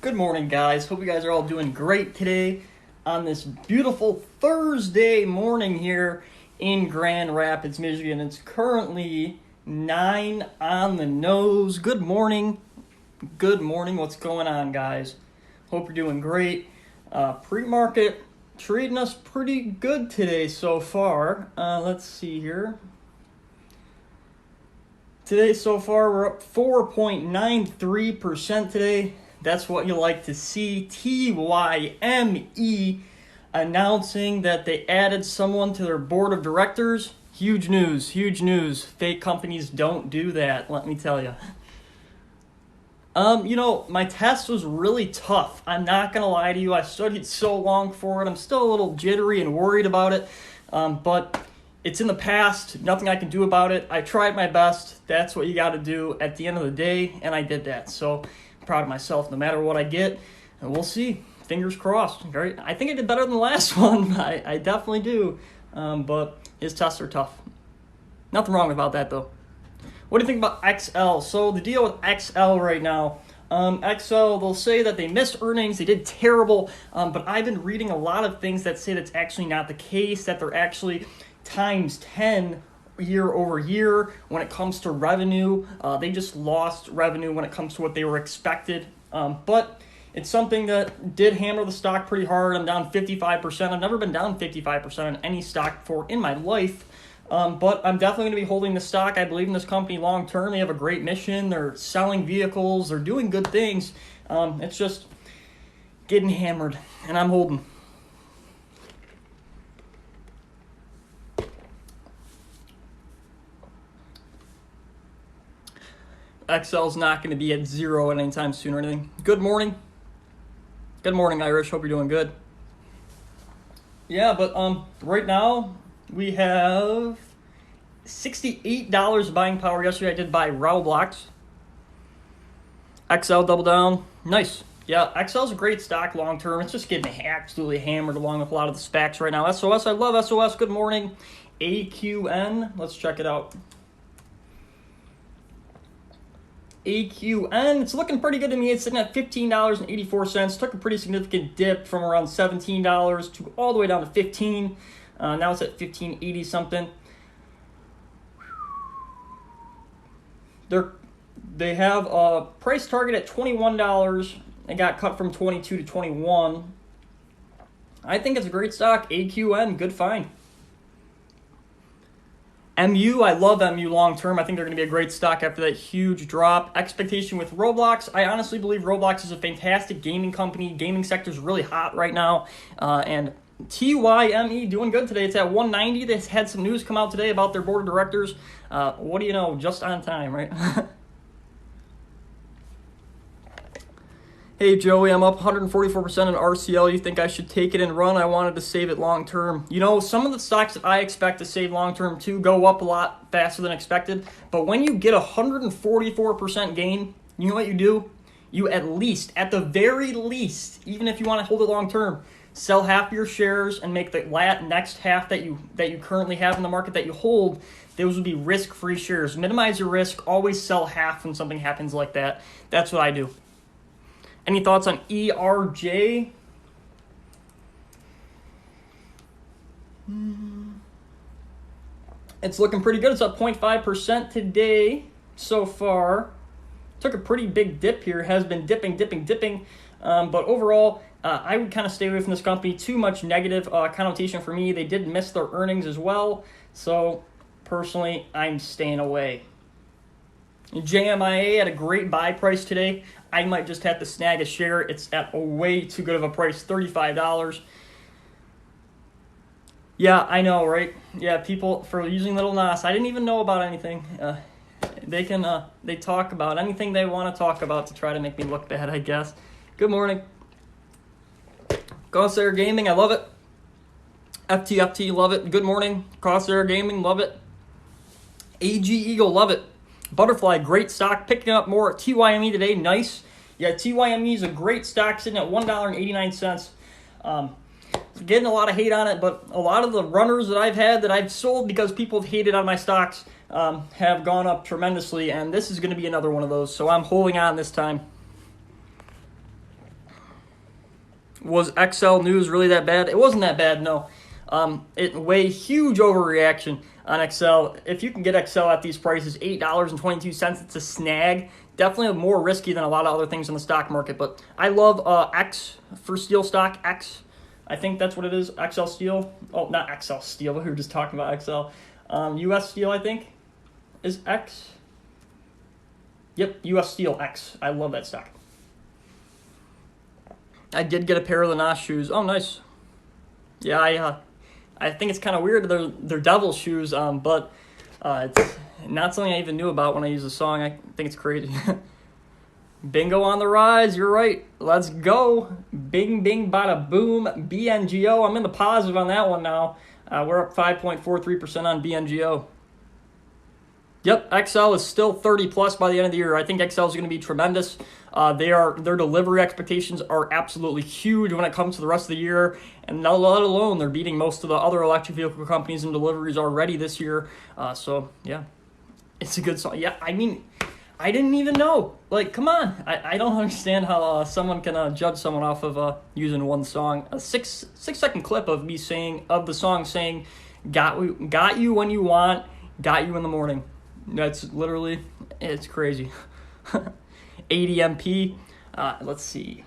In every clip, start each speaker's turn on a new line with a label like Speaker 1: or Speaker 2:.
Speaker 1: Good morning, guys. Hope you guys are all doing great today on this beautiful Thursday morning here in Grand Rapids, Michigan. It's currently 9 on the nose. Good morning. Good morning. What's going on, guys? Hope you're doing great. Pre-market treating us pretty good today so far. Let's see here. Today so far we're up 4.93% today. That's what you like to see. TYME announcing that they added someone to their board of directors. Huge news, huge news. Fake companies don't do that, let me tell you. My test was really tough. I'm not going to lie to you. I studied so long for it. I'm still a little jittery and worried about it. But it's in the past. Nothing I can do about it. I tried my best. That's what you got to do at the end of the day, and I did that. So I'm proud of myself no matter what I get. And we'll see. Fingers crossed. I think I did better than the last one. I definitely do. But his tests are tough. Nothing wrong about that, though. What do you think about XL? So the deal with XL right now, XL, they'll say that they missed earnings, they did terrible, but I've been reading a lot of things that say that's actually not the case, that they're actually times 10 year over year when it comes to revenue. They just lost revenue when it comes to what they were expected, but it's something that did hammer the stock pretty hard. I'm down 55%. I've never been down 55% on any stock before in my life. But I'm definitely going to be holding the stock. I believe in this company long term. They have a great mission. They're selling vehicles. They're doing good things. It's just getting hammered, and I'm holding. XL's not going to be at zero at any time soon or anything. Good morning. Good morning, Irish. Hope you're doing good. Yeah, but right now we have $68 buying power. Yesterday I did buy Roblox. XL double down. Nice. Yeah, XL's a great stock long term. It's just getting absolutely hammered along with a lot of the SPACs right now. SOS, I love SOS. Good morning. AQN. Let's check it out. AQN, it's looking pretty good to me. It's sitting at $15.84. Took a pretty significant dip from around $17 to all the way down to $15. Now it's at $15.80 something. They have a price target at $21. It got cut from $22 to $21. I think it's a great stock. AQN, good find. MU, I love MU long term. I think they're going to be a great stock after that huge drop. Expectation with Roblox. I honestly believe Roblox is a fantastic gaming company. Gaming sector is really hot right now. And TYME doing good today. It's at 190. They had some news come out today about their board of directors. What do you know? Just on time, right? Hey, Joey, I'm up 144% in RCL. You think I should take it and run? I wanted to save it long term. You know, some of the stocks that I expect to save long term too go up a lot faster than expected. But when you get 144% gain, you know what you do? You at the very least, even if you want to hold it long term, sell half your shares and make the next half that you currently have in the market that you hold. Those would be risk-free shares. Minimize your risk. Always sell half when something happens like that. That's what I do. Any thoughts on ERJ? It's looking pretty good. It's up 0.5% today so far. Took a pretty big dip here. Has been dipping. But overall, I would kind of stay away from this company. Too much negative connotation for me. They did miss their earnings as well. So, personally, I'm staying away. JMIA at a great buy price today. I might just have to snag a share. It's at a way too good of a price, $35. Yeah, I know, right? Yeah, people for using Little Nas. I didn't even know about anything. They talk about anything they want to talk about to try to make me look bad, I guess. Good morning. Crosshair Gaming, I love it. FTFT, love it. Good morning. Crosshair Gaming, love it. AG Eagle, love it. Butterfly, great stock. Picking up more at TYME today. Nice. Yeah, TYME is a great stock sitting at $1.89. Getting a lot of hate on it, but a lot of the runners that I've had that I've sold because people have hated on my stocks have gone up tremendously, and this is going to be another one of those. So I'm holding on this time. Was XL News really that bad? It wasn't that bad, no. Huge overreaction on XL. If you can get XL at these prices, $8.22, it's a snag. Definitely more risky than a lot of other things in the stock market. But I love X for steel stock. X, I think that's what it is. XL Steel. Oh, not XL Steel. We were just talking about XL. US Steel, I think, is X. Yep, US Steel X. I love that stock. I did get a pair of the NOS shoes. Oh, nice. Yeah, I think it's kind of weird. They're devil shoes, but it's not something I even knew about when I use the song. I think it's crazy. Bingo on the rise. You're right. Let's go. Bing, bing, bada, boom. BNGO. I'm in the positive on that one now. We're up 5.43% on BNGO. Yep, XL is still 30 plus by the end of the year. I think XL is going to be tremendous. Their delivery expectations are absolutely huge when it comes to the rest of the year, and not let alone they're beating most of the other electric vehicle companies in deliveries already this year. So yeah, it's a good song. Yeah, I mean, I didn't even know. Like, come on, I don't understand how someone can judge someone off of using one song. A 6-second clip of me saying the song saying, "Got you when you want, got you in the morning." That's literally, it's crazy. ADMP, let's see.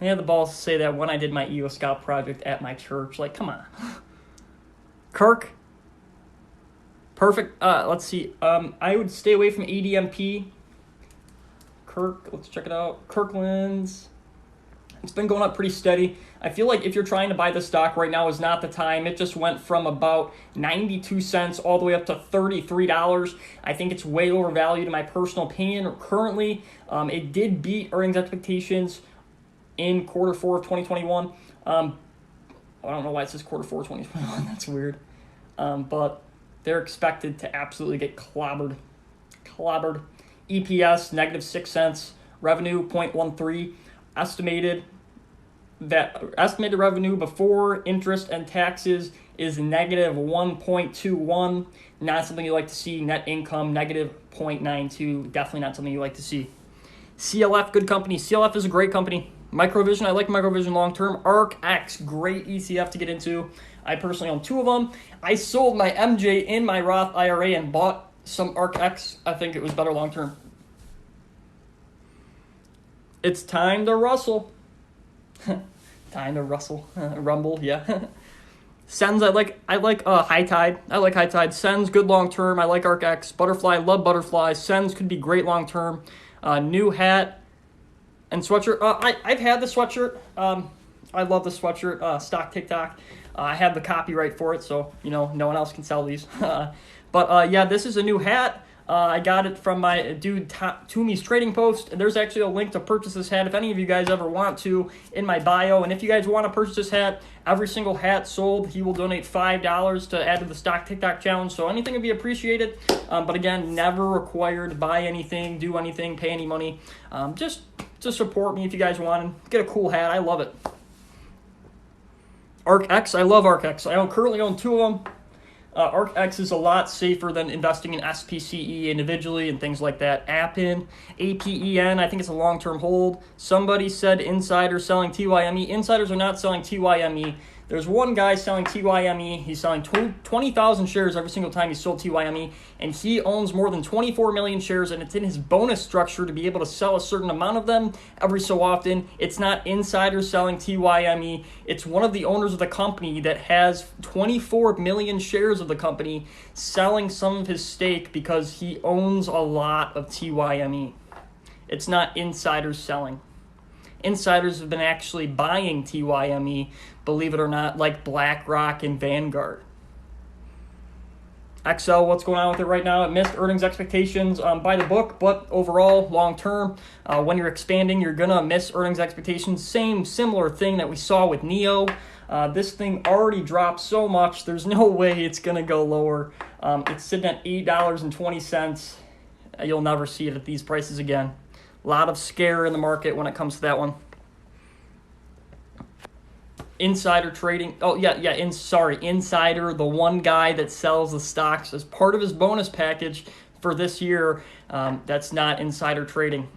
Speaker 1: I had the balls to say that when I did my EO Scout project at my church. Like, come on. Kirk, perfect. Let's see. I would stay away from ADMP. Kirk, let's check it out. Kirkland's. It's been going up pretty steady. I feel like if you're trying to buy the stock right now is not the time. It just went from about 92 cents all the way up to $33. I think it's way overvalued in my personal opinion. Currently, it did beat earnings expectations in quarter 4 of 2021. I don't know why it says quarter 4 of 2021. That's weird. But they're expected to absolutely get clobbered. EPS, negative 6 cents. Revenue, 0.13. Estimated revenue before interest and taxes is negative 1.21. Not something you like to see. Net income, negative 0.92. Definitely not something you like to see. CLF, good company. CLF is a great company. Microvision, I like Microvision long term. ARC-X, great ETF to get into. I personally own 2 of them. I sold my MJ in my Roth IRA and bought some ARC-X. I think it was better long term. It's time to rustle. Time to rustle. Rumble, yeah. Sens, I like High Tide. I like High Tide. Sens, good long term. I like ARC-X. Butterfly, love Butterfly. Sens could be great long term. New hat and sweatshirt. I've had the sweatshirt. I love the sweatshirt. Stock TikTok. I have the copyright for it, so no one else can sell these. But yeah, this is a new hat. I got it from my dude Toomey's Trading Post, and there's actually a link to purchase this hat if any of you guys ever want to in my bio. And if you guys want to purchase this hat, every single hat sold, he will donate $5 to add to the Stock TikTok challenge. So anything would be appreciated. But again, never required to buy anything, do anything, pay any money. Just to support me if you guys want to get a cool hat. I love it. ARC-X, I love ARC-X. I currently own 2 of them. ARC-X is a lot safer than investing in SPCE individually and things like that. APEN, APEN, I think it's a long-term hold. Somebody said insiders selling TYME. Insiders are not selling TYME. There's one guy selling TYME. He's selling 20,000 shares every single time he sold TYME, and he owns more than 24 million shares, and it's in his bonus structure to be able to sell a certain amount of them every so often. It's not insiders selling TYME. It's one of the owners of the company that has 24 million shares of the company selling some of his stake because he owns a lot of TYME. It's not insiders selling. Insiders have been actually buying TYME, believe it or not, like BlackRock and Vanguard. XL, what's going on with it right now? It missed earnings expectations by the book, but overall, long term, when you're expanding, you're going to miss earnings expectations. Similar thing that we saw with NEO. This thing already dropped so much, there's no way it's going to go lower. It's sitting at $8.20. You'll never see it at these prices again. A lot of scare in the market when it comes to that one. Insider trading. Oh, Insider, the one guy that sells the stocks as part of his bonus package, for this year. That's not insider trading.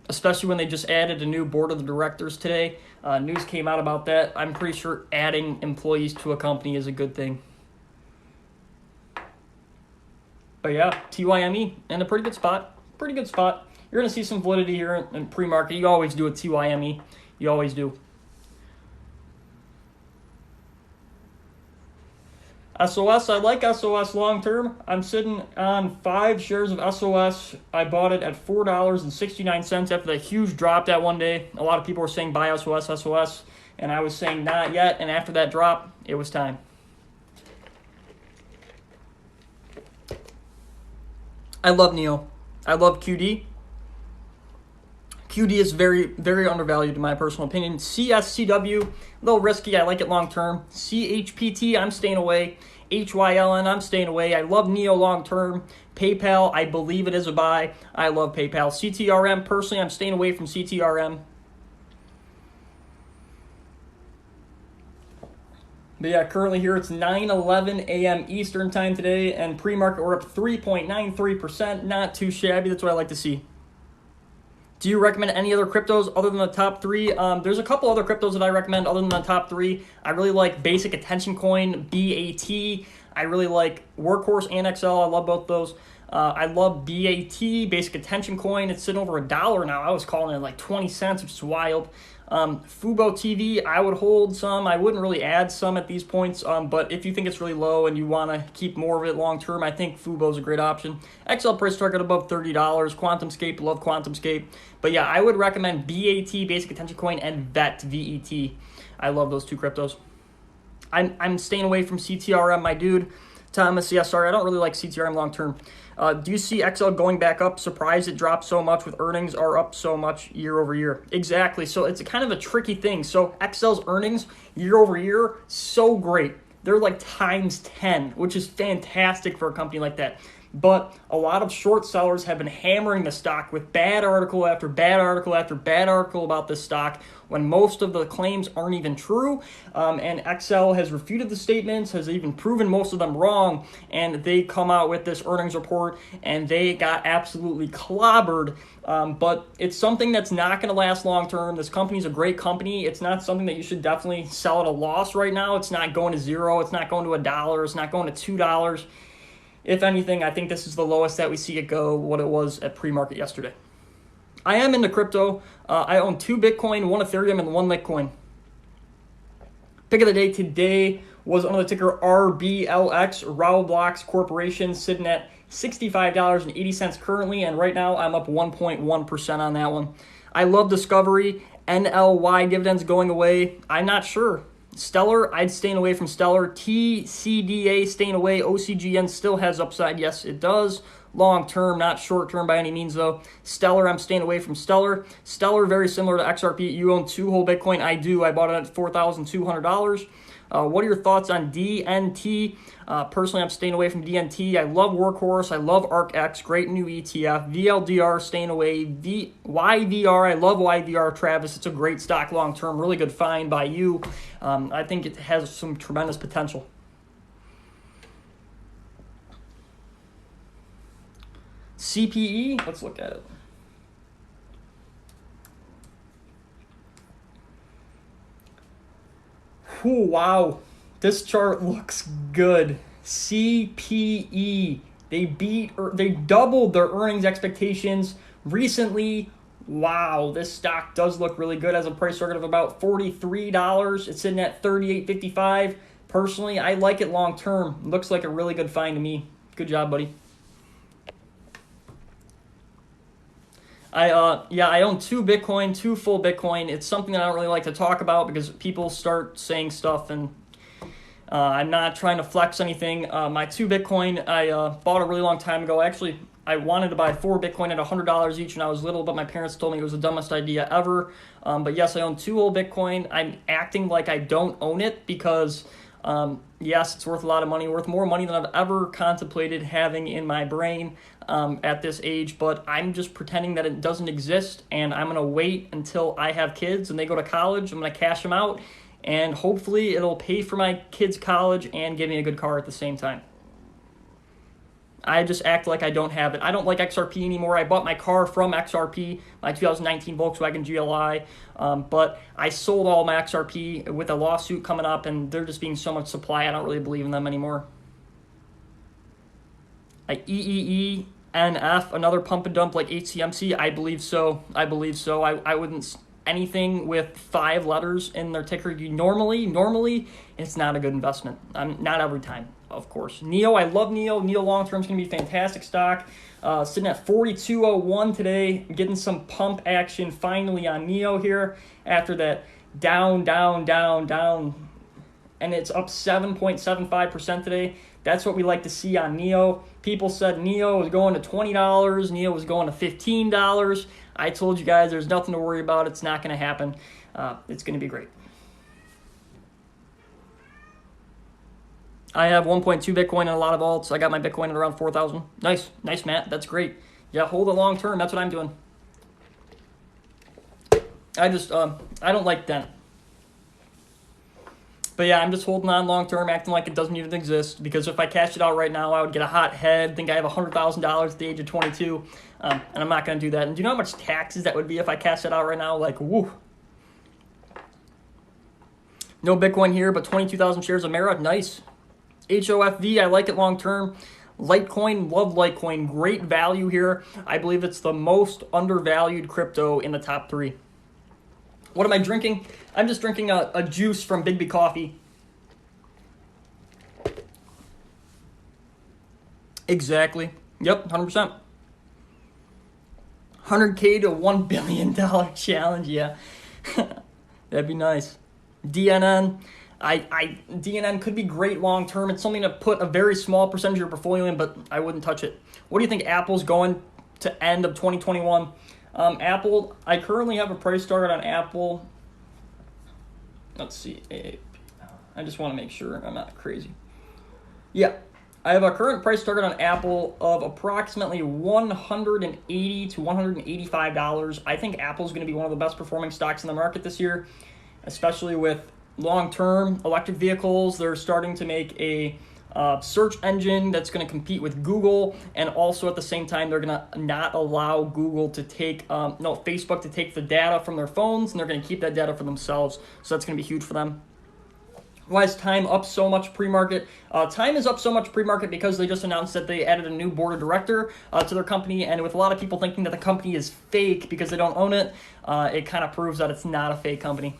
Speaker 1: Especially when they just added a new board of the directors today. News came out about that. I'm pretty sure adding employees to a company is a good thing. But yeah, TYME in a pretty good spot. Pretty good spot. You're going to see some validity here in pre-market. You always do with TYME. You always do. SOS, I like SOS long term. I'm sitting on 5 shares of SOS. I bought it at $4.69 after that huge drop that one day. A lot of people were saying buy SOS, SOS, and I was saying not yet. And after that drop, it was time. I love NEO. I love QD. QD is very, very undervalued in my personal opinion. CSCW, a little risky. I like it long term. CHPT, I'm staying away. HYLN, I'm staying away. I love NEO long term. PayPal, I believe it is a buy. I love PayPal. CTRM, personally, I'm staying away from CTRM. But yeah, currently here it's 9:11 a.m. Eastern time today, and pre-market we're up 3.93%. Not too shabby. That's what I like to see. Do you recommend any other cryptos other than the top 3? There's a couple other cryptos that I recommend other than the top 3. I really like Basic Attention Coin, BAT. I really like Workhorse and XL. I love both those. I love BAT, Basic Attention Coin. It's sitting over $1 now. I was calling it like 20 cents, which is wild. Fubo TV, I would hold some. I wouldn't really add some at these points, but if you think it's really low and you want to keep more of it long term, I think Fubo's a great option. XL price target above $30. QuantumScape, love QuantumScape. But yeah, I would recommend BAT, Basic Attention Coin, and VET, VET. I love those 2 cryptos. I'm staying away from CTRM, my dude. Thomas, yeah, sorry, I don't really like CTRM long term. Do you see XL going back up? Surprised it dropped so much with earnings are up so much year over year. Exactly. So it's kind of a tricky thing. So XL's earnings year over year, so great. They're like times 10, which is fantastic for a company like that. But a lot of short sellers have been hammering the stock with bad article after bad article after bad article about this stock when most of the claims aren't even true. And XL has refuted the statements, has even proven most of them wrong. And they come out with this earnings report and they got absolutely clobbered. But it's something that's not going to last long term. This company's a great company. It's not something that you should definitely sell at a loss right now. It's not going to $0. It's not going to $1. It's not going to $2. If anything, I think this is the lowest that we see it go, what it was at pre-market yesterday. I am into crypto. I own 2 Bitcoin, 1 Ethereum, and 1 Litecoin. Pick of the day today was under the ticker RBLX, Roblox Corporation, sitting at $65.80 currently, and right now I'm up 1.1% on that one. I love Discovery. NLY dividends going away. I'm not sure. Stellar, I'd staying away from Stellar. TCDA staying away. OCGN still has upside. Yes, it does. Long term, not short term by any means though. Stellar, I'm staying away from Stellar. Stellar, very similar to XRP. You own 2 whole Bitcoin. I do. I bought it at $4,200. What are your thoughts on DNT? Personally, I'm staying away from DNT. I love Workhorse. I love ARCX. Great new ETF. VLDR, staying away. YVR, I love YVR, Travis. It's a great stock long term. Really good find by you. I think it has some tremendous potential. CPE, let's look at it. Ooh, wow, this chart looks good. CPE, they doubled their earnings expectations recently. Wow, this stock does look really good. Has a price target of about $43. It's sitting at $38.55. Personally, I like it long term. Looks like a really good find to me. Good job, buddy. I own 2 Bitcoin, 2 full Bitcoin. It's something that I don't really like to talk about because people start saying stuff and I'm not trying to flex anything. My 2 Bitcoin, I bought a really long time ago. Actually, I wanted to buy 4 Bitcoin at $100 each when I was little, but my parents told me it was the dumbest idea ever. But yes, I own 2 whole Bitcoin. I'm acting like I don't own it because yes, it's worth a lot of money, worth more money than I've ever contemplated having in my brain at this age, but I'm just pretending that it doesn't exist, and I'm going to wait until I have kids and they go to college. I'm going to cash them out, and hopefully it'll pay for my kids' college and give me a good car at the same time. I just act like I don't have it. I don't like XRP anymore. I bought my car from XRP, my 2019 Volkswagen GLI, but I sold all my XRP with a lawsuit coming up, and there just being so much supply, I don't really believe in them anymore. EEENF, another pump and dump like HCMC, I believe so. I wouldn't, anything with 5 letters in their ticker, normally, it's not a good investment. Not every time, of course. NEO, I love NEO. NEO long-term is going to be fantastic stock. Sitting at 42.01 today, getting some pump action finally on NEO here after that down, and it's up 7.75% today. That's what we like to see on NEO. People said NEO was going to $20. NEO was going to $15. I told you guys there's nothing to worry about. It's not going to happen. It's going to be great. I have 1.2 Bitcoin and a lot of alts. I got my Bitcoin at around 4,000. Nice, Matt. That's great. Yeah, hold it long term. That's what I'm doing. I don't like Dent. But yeah, I'm just holding on long term, acting like it doesn't even exist, because if I cashed it out right now, I would get a hot head, think I have $100,000 at the age of 22, and I'm not going to do that. And do you know how much taxes that would be if I cashed it out right now? Like, woo. No Bitcoin here, but 22,000 shares of Mara. Nice. HOFV, I like it long term. Litecoin, love Litecoin. Great value here. I believe it's the most undervalued crypto in the top 3. What am I drinking? I'm just drinking a juice from Big Coffee. Exactly. Yep, 100%. 100K to $1 billion challenge, yeah. That'd be nice. DNN. DNN could be great long term. It's something to put a very small percentage of your portfolio in, but I wouldn't touch it. What do you think Apple's going to end of 2021? Apple, I currently have a price target on Apple. Let's see. I just want to make sure I'm not crazy. Yeah, I have a current price target on Apple of approximately $180 to $185. I think Apple's going to be one of the best performing stocks in the market this year, especially with long-term electric vehicles. They're starting to make a search engine that's going to compete with Google, and also at the same time they're going to not allow Google to take Facebook to take the data from their phones, and they're going to keep that data for themselves. So that's going to be huge for them. Why is Time up so much pre-market? Time is up so much pre-market because they just announced that they added a new board of director to their company, and with a lot of people thinking that the company is fake because they don't own it, it kind of proves that it's not a fake company.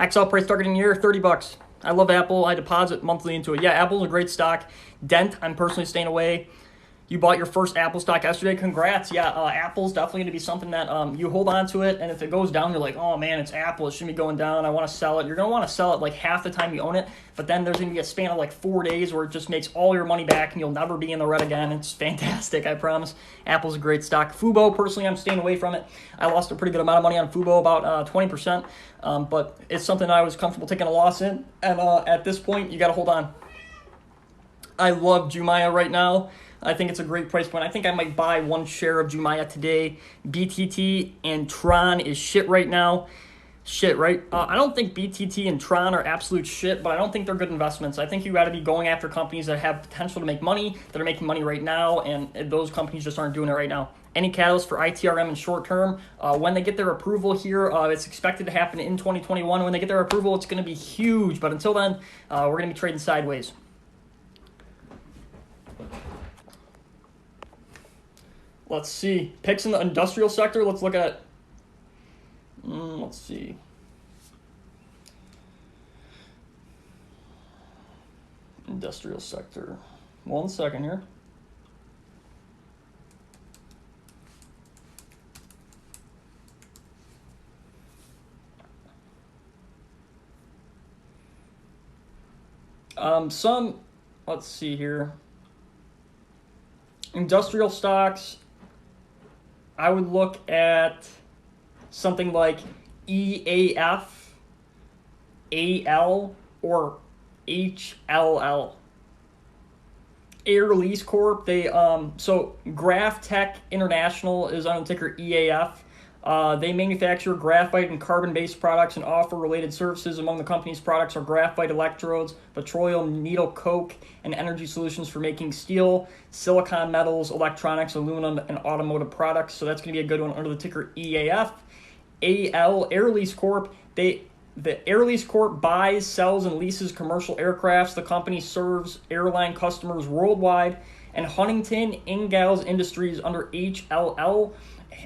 Speaker 1: XL price targeting year, $30. I love Apple. I deposit monthly into it. Yeah, Apple's a great stock. Dent, I'm personally staying away. You bought your first Apple stock yesterday. Congrats. Yeah, Apple's definitely going to be something that you hold on to it, and if it goes down, you're like, oh man, it's Apple. It shouldn't be going down. I want to sell it. You're going to want to sell it like half the time you own it, but then there's going to be a span of like 4 days where it just makes all your money back, and you'll never be in the red again. It's fantastic, I promise. Apple's a great stock. Fubo, personally, I'm staying away from it. I lost a pretty good amount of money on Fubo, about 20%, but it's something I was comfortable taking a loss in, and at this point, you got to hold on. I love Jumia right now. I think it's a great price point. I think I might buy 1 share of Jumia today. BTT and Tron is shit right now. Shit, right? I don't think BTT and Tron are absolute shit, but I don't think they're good investments. I think you got to be going after companies that have potential to make money, that are making money right now, and those companies just aren't doing it right now. Any catalyst for ITRM in short term? When they get their approval here, it's expected to happen in 2021. When they get their approval, it's going to be huge, but until then, we're going to be trading sideways. Let's see. Picks in the industrial sector. Let's look at. Let's see. Industrial sector. 1 second here. Let's see here. Industrial stocks. I would look at something like EAF, AL, or HLL. Air Lease Corp. So Graph Tech International is on the ticker EAF. They manufacture graphite and carbon-based products and offer related services. Among the company's products are graphite electrodes, petroleum needle coke, and energy solutions for making steel, silicon metals, electronics, aluminum, and automotive products. So that's going to be a good one under the ticker EAF. AL, Air Lease Corp. The Air Lease Corp buys, sells, and leases commercial aircrafts. The company serves airline customers worldwide. And Huntington Ingalls Industries under HLL.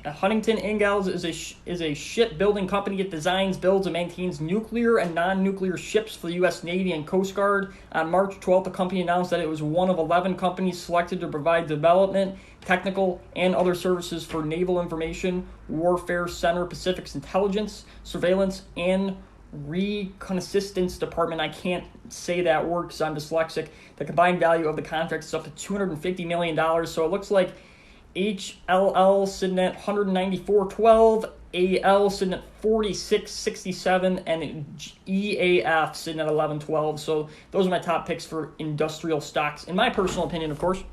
Speaker 1: Huntington Ingalls is a shipbuilding company. It designs, builds, and maintains nuclear and non-nuclear ships for the U.S. Navy and Coast Guard. On March 12th, the company announced that it was one of 11 companies selected to provide development, technical, and other services for Naval Information Warfare Center, Pacific's Intelligence, Surveillance, and Reconnaissance Department. I can't say that word because I'm dyslexic. The combined value of the contract is up to $250 million. So it looks like HLL sitting at 194.12, AL sitting at 46.67, and EAF sitting at 11.12. So those are my top picks for industrial stocks, in my personal opinion, of course.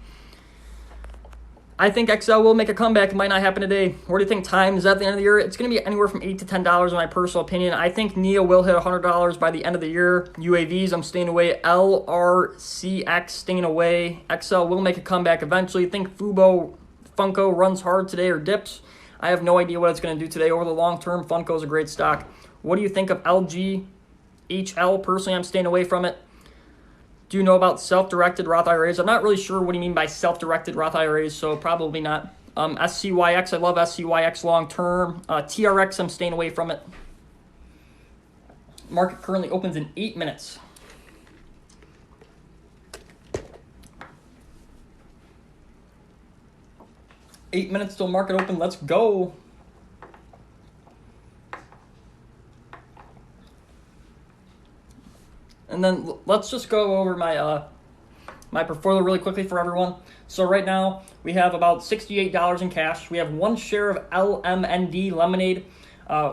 Speaker 1: I think XL will make a comeback. It might not happen today. Where do you think time is at the end of the year? It's going to be anywhere from $8 to $10 in my personal opinion. I think NIO will hit $100 by the end of the year. UAVs, I'm staying away. LRCX, staying away. XL will make a comeback eventually. I think Funko runs hard today or dips. I have no idea what it's going to do today. Over the long term, Funko is a great stock. What do you think of LG HL? Personally, I'm staying away from it. Do you know about self-directed Roth IRAs? I'm not really sure what do you mean by self-directed Roth IRAs, so probably not. SCYX, I love SCYX long term. TRX, I'm staying away from it. Market currently opens in 8 minutes. Eight minutes till market open. Let's go. And then let's just go over my my portfolio really quickly for everyone. So right now we have about $68 in cash. We have one share of LMND Lemonade.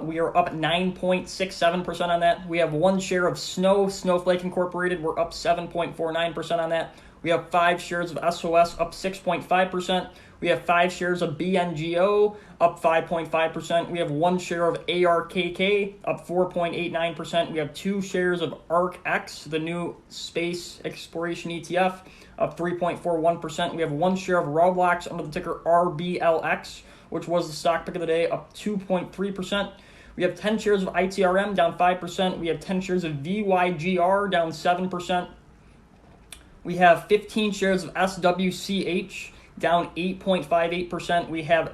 Speaker 1: We are up 9.67% on that. We have one share of Snowflake Incorporated. We're up 7.49% on that. We have 5 shares of SOS, up 6.5%. We have 5 shares of BNGO, up 5.5%. We have 1 share of ARKK, up 4.89%. We have 2 shares of ARKX, the new space exploration ETF, up 3.41%. We have 1 share of Roblox under the ticker RBLX, which was the stock pick of the day, up 2.3%. We have 10 shares of ITRM, down 5%. We have 10 shares of VYGR, down 7%. We have 15 shares of SWCH, down 8.58%. We have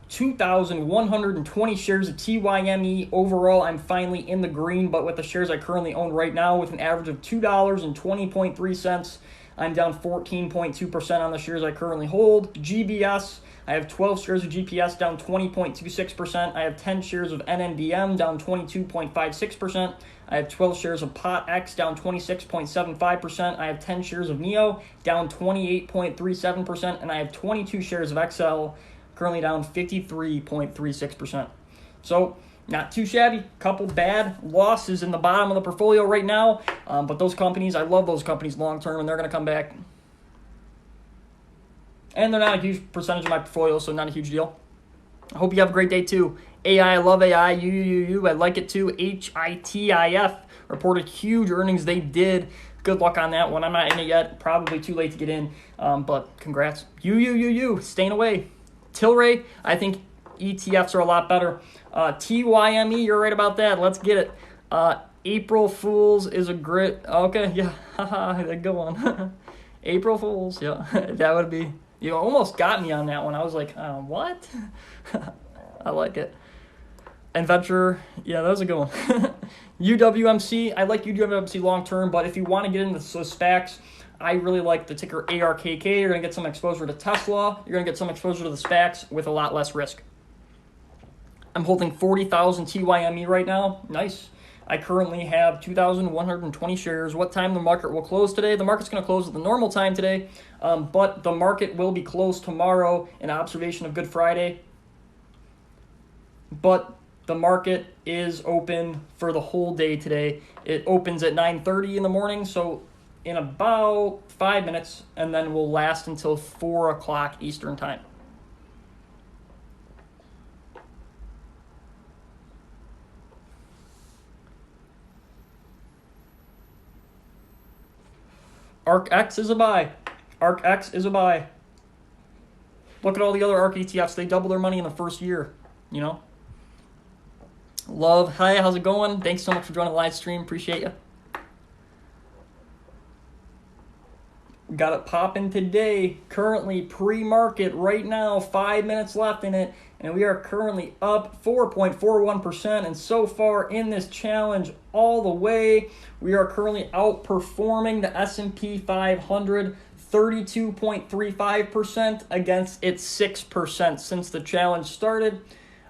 Speaker 1: 2,120 shares of TYME. Overall, I'm finally in the green, but with the shares I currently own right now, with an average of $2.20.3, I'm down 14.2% on the shares I currently hold. GBS, I have 12 shares of GPS, down 20.26%. I have 10 shares of NNDM, down 22.56%. I have 12 shares of POTX, down 26.75%. I have 10 shares of NEO, down 28.37%. And I have 22 shares of XL, currently down 53.36%. So, not too shabby. Couple bad losses in the bottom of the portfolio right now. But those companies, I love those companies long term, and they're going to come back. And they're not a huge percentage of my portfolio, so not a huge deal. I hope you have a great day too. AI, I love AI. I like it too. HITIF reported huge earnings. They did. Good luck on that one. I'm not in it yet. Probably too late to get in. But congrats. Staying away. Tilray, I think ETFs are a lot better. TYME, you're right about that. Let's get it. April Fools is a great. Okay, yeah. Haha, good one. April Fools, yeah. That would be. You almost got me on that one. I was like, what? I like it. And Venture, yeah, that was a good one. UWMC, I like UWMC long term, but if you want to get into those SPACs, I really like the ticker ARKK. You're going to get some exposure to Tesla. You're going to get some exposure to the SPACs with a lot less risk. I'm holding 40,000 TYME right now. Nice. I currently have 2,120 shares. What time the market will close today? The market's going to close at the normal time today, but the market will be closed tomorrow in observation of Good Friday. But the market is open for the whole day today. It opens at 9:30 in the morning, so in about 5 minutes, and then will last until 4 o'clock Eastern time. ARKX is a buy. ARKX is a buy. Look at all the other ARK ETFs. They double their money in the first year, you know. Love. Hi, how's it going? Thanks so much for joining the live stream. Appreciate you. Got it popping today. Currently pre-market right now. 5 minutes left in it. And we are currently up 4.41%. And so far in this challenge all the way, we are currently outperforming the S&P 500 32.35% against its 6% since the challenge started.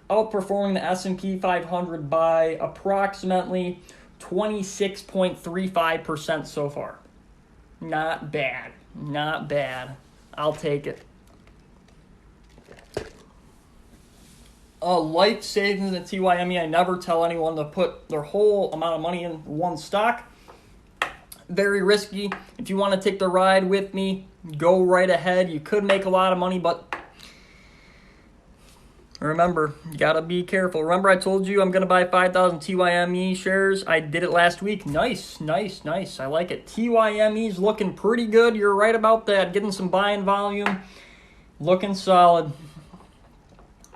Speaker 1: Outperforming the S&P 500 by approximately 26.35% so far. Not bad. Not bad. I'll take it. Life savings at TYME. I never tell anyone to put their whole amount of money in one stock. Very risky. If you want to take the ride with me, go right ahead. You could make a lot of money, but remember, you got to be careful. Remember I told you I'm going to buy 5,000 TYME shares? I did it last week. Nice. I like it. TYME's looking pretty good. You're right about that. Getting some buying volume. Looking solid.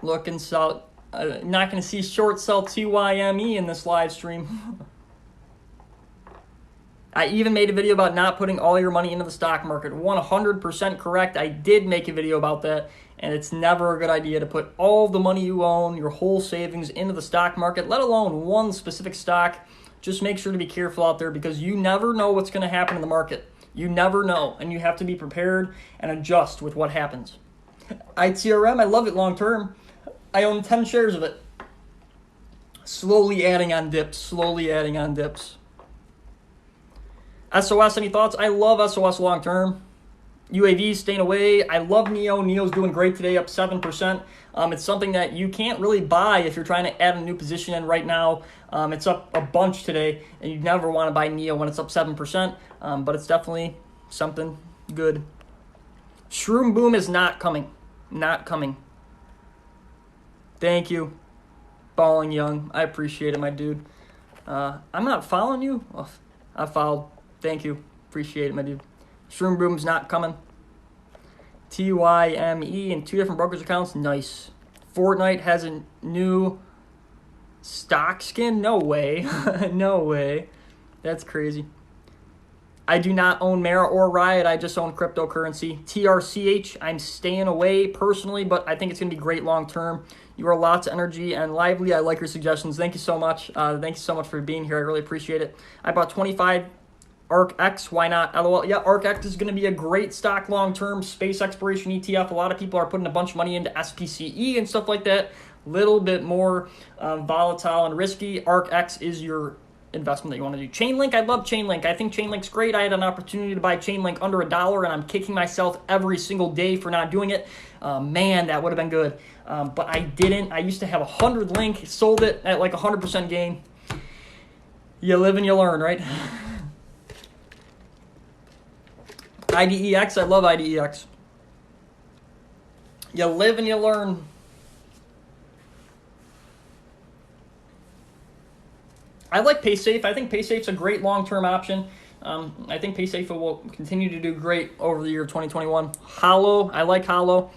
Speaker 1: Not going to see short sell TYME in this live stream. I even made a video about not putting all your money into the stock market. 100% correct. I did make a video about that, and it's never a good idea to put all the money you own, your whole savings, into the stock market, let alone one specific stock. Just make sure to be careful out there because you never know what's going to happen in the market. You never know, and you have to be prepared and adjust with what happens. ITRM, I love it long term. I own 10 shares of it. Slowly adding on dips. SOS, any thoughts? I love SOS long term. UAV staying away. I love NEO. NEO's doing great today, up 7%. It's something that you can't really buy if you're trying to add a new position in right now. It's up a bunch today, and you never want to buy NEO when it's up 7%, but it's definitely something good. Shroom Boom is not coming. Thank you, Balling Young. I appreciate it, my dude. I'm not following you. Oh, I followed. Thank you. Appreciate it, my dude. Shroom Boom's not coming. TYME in 2 different brokerage accounts. Nice. Fortnite has a new stock skin? No way. No way. That's crazy. I do not own Mara or Riot. I just own cryptocurrency. TRCH, I'm staying away personally, but I think it's going to be great long term. You are lots of energy and lively. I like your suggestions. Thank you so much. Thank you so much for being here. I really appreciate it. I bought 25 ARKX. Why not? LOL. Yeah, ARKX is going to be a great stock long term. Space exploration ETF. A lot of people are putting a bunch of money into SPCE and stuff like that. Little bit more volatile and risky. ARKX is your investment that you want to do. Chainlink, I love Chainlink. I think Chainlink's great. I had an opportunity to buy Chainlink under $1, and I'm kicking myself every single day for not doing it. Man, that would have been good. But I didn't. I used to have 100 Link, sold it at like 100% gain. You live and you learn, right? IDEX, I love IDEX. You live and you learn. I like PaySafe. I think PaySafe's a great long-term option. I think PaySafe will continue to do great over the year 2021. Hollow, I like Hollow.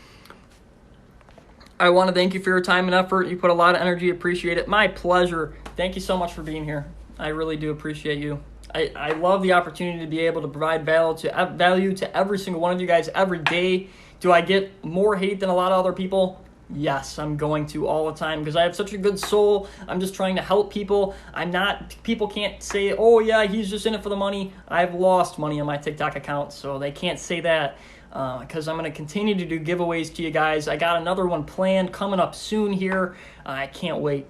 Speaker 1: I want to thank you for your time and effort. You put a lot of energy. Appreciate it. My pleasure. Thank you so much for being here. I really do appreciate you. I love the opportunity to be able to provide value to every single one of you guys every day. Do I get more hate than a lot of other people? Yes, I'm going to all the time because I have such a good soul. I'm just trying to help people. People can't say, oh yeah, he's just in it for the money. I've lost money on my TikTok account, so they can't say that because I'm going to continue to do giveaways to you guys. I got another one planned coming up soon here. I can't wait.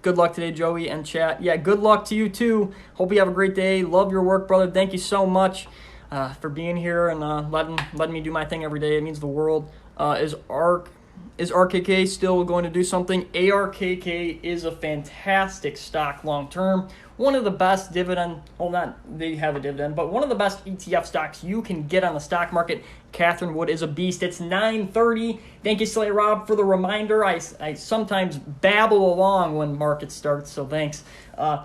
Speaker 1: Good luck today, Joey and chat. Yeah, good luck to you too. Hope you have a great day. Love your work, brother. Thank you so much for being here and letting me do my thing every day. It means the world. Is RKK still going to do something? ARKK is a fantastic stock long term. One of the best dividend, well, not they have a dividend, but one of the best ETF stocks you can get on the stock market. Catherine Wood is a beast. It's 9:30. Thank you, Slay Rob, for the reminder. I sometimes babble along when market starts, so thanks.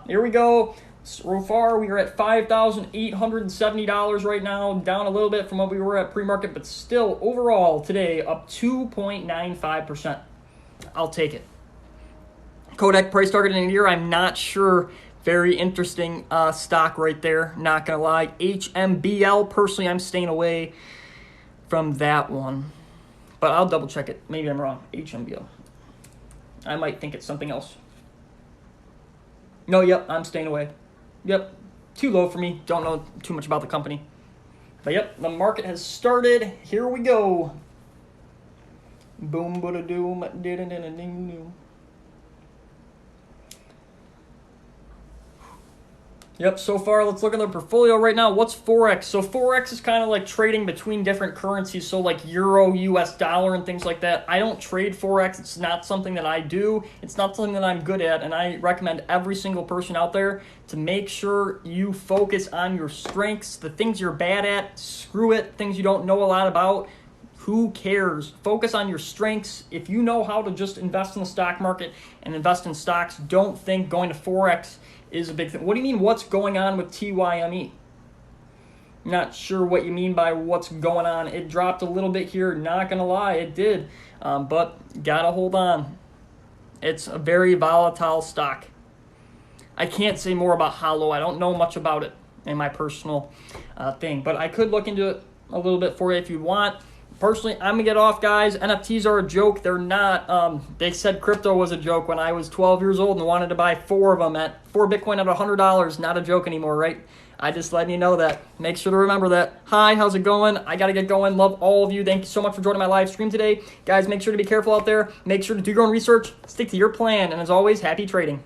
Speaker 1: Here we go. So far, we are at $5,870 right now, down a little bit from what we were at pre-market, but still overall today up 2.95%. I'll take it. Kodak price target in a year, I'm not sure. Very interesting stock right there, not going to lie. HMBL, personally, I'm staying away from that one. But I'll double check it. Maybe I'm wrong. HMBL. I might think it's something else. No, yep, I'm staying away. Yep, too low for me. Don't know too much about the company. But yep, the market has started. Here we go. Boom, bada doom, ding ding ding. Yep, so far, let's look at the portfolio right now. What's Forex? So Forex is kind of like trading between different currencies, so like Euro, US dollar, and things like that. I don't trade Forex. It's not something that I do. It's not something that I'm good at, and I recommend every single person out there to make sure you focus on your strengths. The things you're bad at, screw it. Things you don't know a lot about, who cares? Focus on your strengths. If you know how to just invest in the stock market and invest in stocks, don't think going to Forex is a big thing. What do you mean, what's going on with TYME? Not sure what you mean by what's going on. It dropped a little bit here, not going to lie, it did. But got to hold on. It's a very volatile stock. I can't say more about Hollow. I don't know much about it in my personal thing. But I could look into it a little bit for you if you want. Personally, I'm going to get off, guys. NFTs are a joke. They're not. They said crypto was a joke when I was 12 years old and wanted to buy 4 of them at 4 Bitcoin at $100. Not a joke anymore, right? I just letting you know that. Make sure to remember that. Hi, how's it going? I got to get going. Love all of you. Thank you so much for joining my live stream today. Guys, make sure to be careful out there. Make sure to do your own research. Stick to your plan. And as always, happy trading.